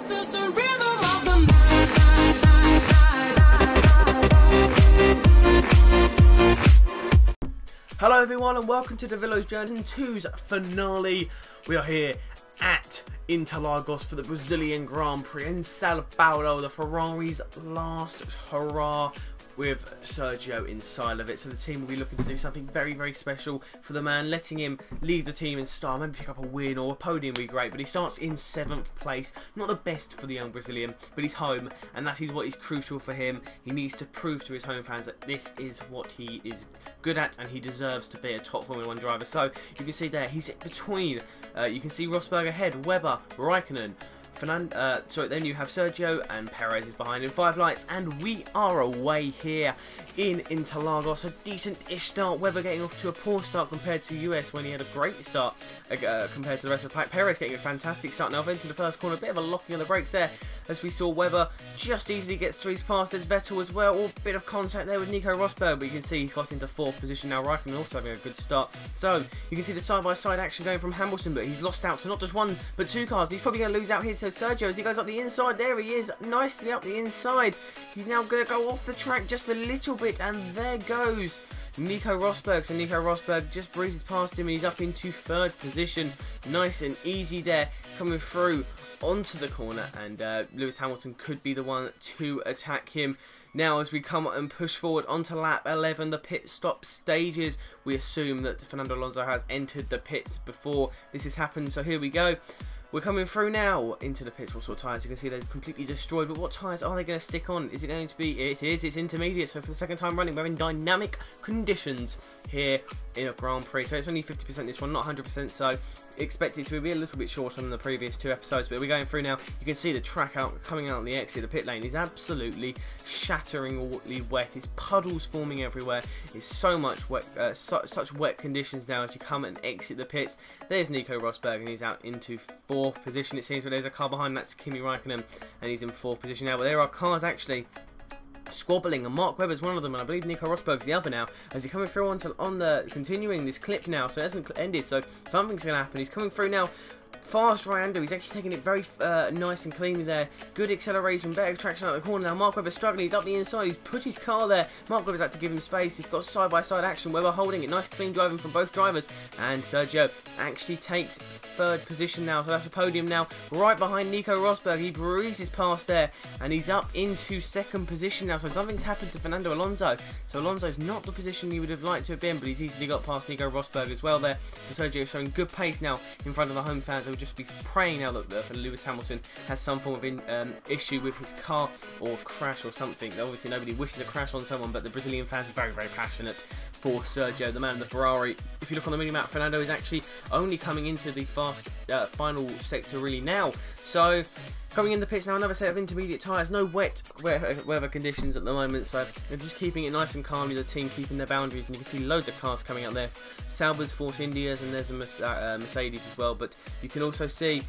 Hello everyone and welcome to Davilo's Journey 2's finale. We are here at Interlagos for the Brazilian Grand Prix in Sao Paulo, the Ferrari's last hurrah with Sergio inside of it. So the team will be looking to do something very, very special for the man, letting him leave the team and start, maybe pick up a win or a podium would be great, but he starts in 7th place. Not the best for the young Brazilian, but he's home and that is what is crucial for him. He needs to prove to his home fans that this is what he is good at and he deserves to be a top Formula 1 driver. So you can see there, he's between, you can see Rosberg ahead, Webber, Raikkonen, then you have Sergio and Perez is behind in 5 lights, and we are away here in Interlagos. A decent-ish start. Webber getting off to a poor start compared to US when he had a great start compared to the rest of the pack. Perez getting a fantastic start now into the first corner. A bit of a locking of the brakes there as we saw Webber just easily gets through his pass. There's Vettel as well. A bit of contact there with Nico Rosberg, but you can see he's got into 4th position now. Raikkonen also having a good start. So you can see the side-by-side action going from Hamilton, but he's lost out to not just 1 but 2 cars. He's probably going to lose out here to Sergio as he goes up the inside. There he is, nicely up the inside. He's now going to go off the track just a little bit, and there goes Nico Rosberg. So Nico Rosberg just breezes past him and he's up into 3rd position. Nice and easy there, coming through onto the corner, and Lewis Hamilton could be the one to attack him. Now as we come and push forward onto lap 11, the pit stop stages, we assume that Fernando Alonso has entered the pits before this has happened. So here we go. We're coming through now into the pits. What sort of tyres? You can see they're completely destroyed, but what tyres are they going to stick on? Is it going to be... It is. It's intermediate, so for the 2nd time running, we're in dynamic conditions here in a Grand Prix. So it's only 50% this one, not 100%, so expect it to be a little bit shorter than the previous 2 episodes, but we're going through now. You can see the track coming out on the exit. The pit lane is absolutely shatteringly wet. It's puddles forming everywhere. It's so much wet, such wet conditions now as you come and exit the pits. There's Nico Rosberg and he's out into 4th position, it seems, but there's a car behind. That's Kimi Raikkonen and he's in 4th position now, but there are cars actually squabbling, and Mark Webber's one of them, and I believe Nico Rosberg's the other now, as he's coming through continuing this clip now, so it hasn't ended, so something's going to happen. He's coming through now. Fast right-hander, he's actually taking it very nice and cleanly there. Good acceleration, better traction out of the corner now. Mark Webber's struggling, he's up the inside, he's put his car there. Mark Webber's had to give him space, he's got side-by-side action. Webber holding it, nice clean driving from both drivers. And Sergio actually takes 3rd position now, so that's a podium now. Right behind Nico Rosberg, he breezes past there, and he's up into 2nd position now. So something's happened to Fernando Alonso. So Alonso's not the position he would have liked to have been, but he's easily got past Nico Rosberg as well there. So Sergio showing good pace now in front of the home fans. They'll just be praying now that Lewis Hamilton has some form of issue with his car or crash or something. Obviously nobody wishes a crash on someone, but the Brazilian fans are very, very passionate for Sergio, the man in the Ferrari. If you look on the mini-map, Fernando is actually only coming into the final sector really now. So coming in the pits now, another set of intermediate tyres. No wet weather conditions at the moment, so they're just keeping it nice and calmly, the team keeping their boundaries, and you can see loads of cars coming out there. Sauber's Force Indias, and there's a Mercedes as well, but you can also see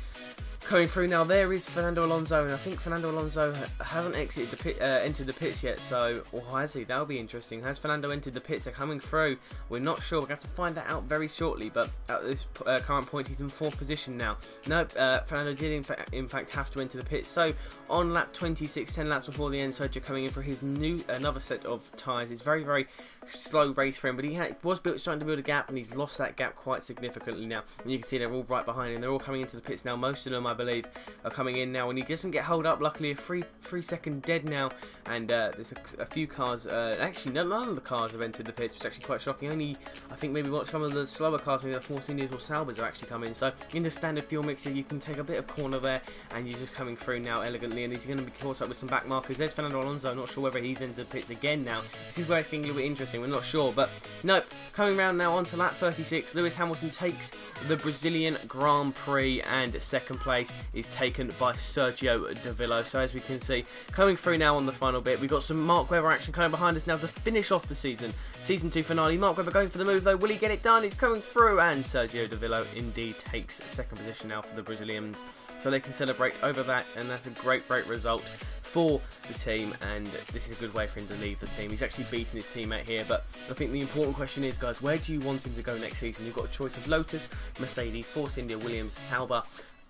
coming through now, there is Fernando Alonso, and I think Fernando Alonso hasn't entered the pits yet, so, or has he? That'll be interesting. Has Fernando entered the pits? They're coming through. We're not sure. We're going to have to find that out very shortly, but at this current point, he's in 4th position now. Nope, Fernando did in fact have to enter the pits. So, on lap 26, 10 laps before the end, Sergio coming in for his another set of tyres. It's very, very slow race for him, but he was starting to build a gap, and he's lost that gap quite significantly now. And you can see they're all right behind him. They're all coming into the pits now. Most of them, I believe, are coming in now, and he doesn't get held up. Luckily, a 3-second dead now, and there's a few cars. Actually, none of the cars have entered the pits, which is actually quite shocking. Only, I think, maybe some of the slower cars, maybe the Force Indias or Saubers, are actually coming. So in the standard fuel mixer, you can take a bit of corner there, and you're just coming through now elegantly, and he's going to be caught up with some back markers. There's Fernando Alonso. I'm not sure whether he's entered the pits again now. This is where it's getting a little bit interesting. We're not sure, but nope. Coming round now onto lap 36, Lewis Hamilton takes the Brazilian Grand Prix, and 2nd place is taken by Sergio Davilo. So as we can see, coming through now on the final bit, we've got some Mark Webber action coming behind us now to finish off the Season 2 finale. Mark Webber going for the move though. Will he get it done? He's coming through, and Sergio Davilo indeed takes 2nd position now for the Brazilians. So they can celebrate over that, and that's a great, great result for the team, and this is a good way for him to leave the team. He's actually beaten his teammate here, but I think the important question is, guys, where do you want him to go next season? You've got a choice of Lotus, Mercedes, Force India, Williams, Sauber,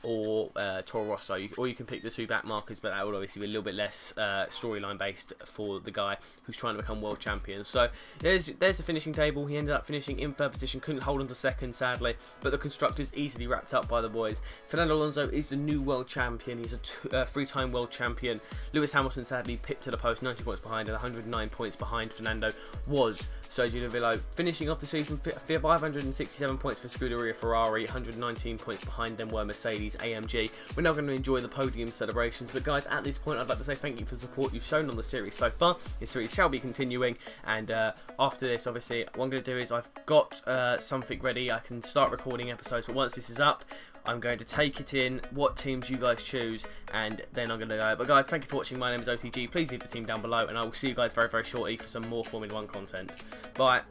or Toro Rosso, or you can pick the 2 back markers, but that would obviously be a little bit less storyline based for the guy who's trying to become world champion. So there's the finishing table. He ended up finishing in 3rd position, couldn't hold on to 2nd sadly, but the constructors easily wrapped up by the boys. Fernando Alonso is the new world champion. He's a 3-time world champion. Lewis Hamilton sadly pipped to the post, 90 points behind, and 109 points behind Fernando was Sergio Davilo, finishing off the season 567 points for Scuderia Ferrari, 119 points behind them were Mercedes AMG. We're now going to enjoy the podium celebrations, but guys, at this point I'd like to say thank you for the support you've shown on the series so far. This series shall be continuing, and after this, obviously, what I'm going to do is I've got something ready. I can start recording episodes, but once this is up, I'm going to take it in, what teams you guys choose, and then I'm going to go. But guys, thank you for watching. My name is OTG. Please leave the team down below, and I will see you guys very, very shortly for some more Formula 1 content. Bye.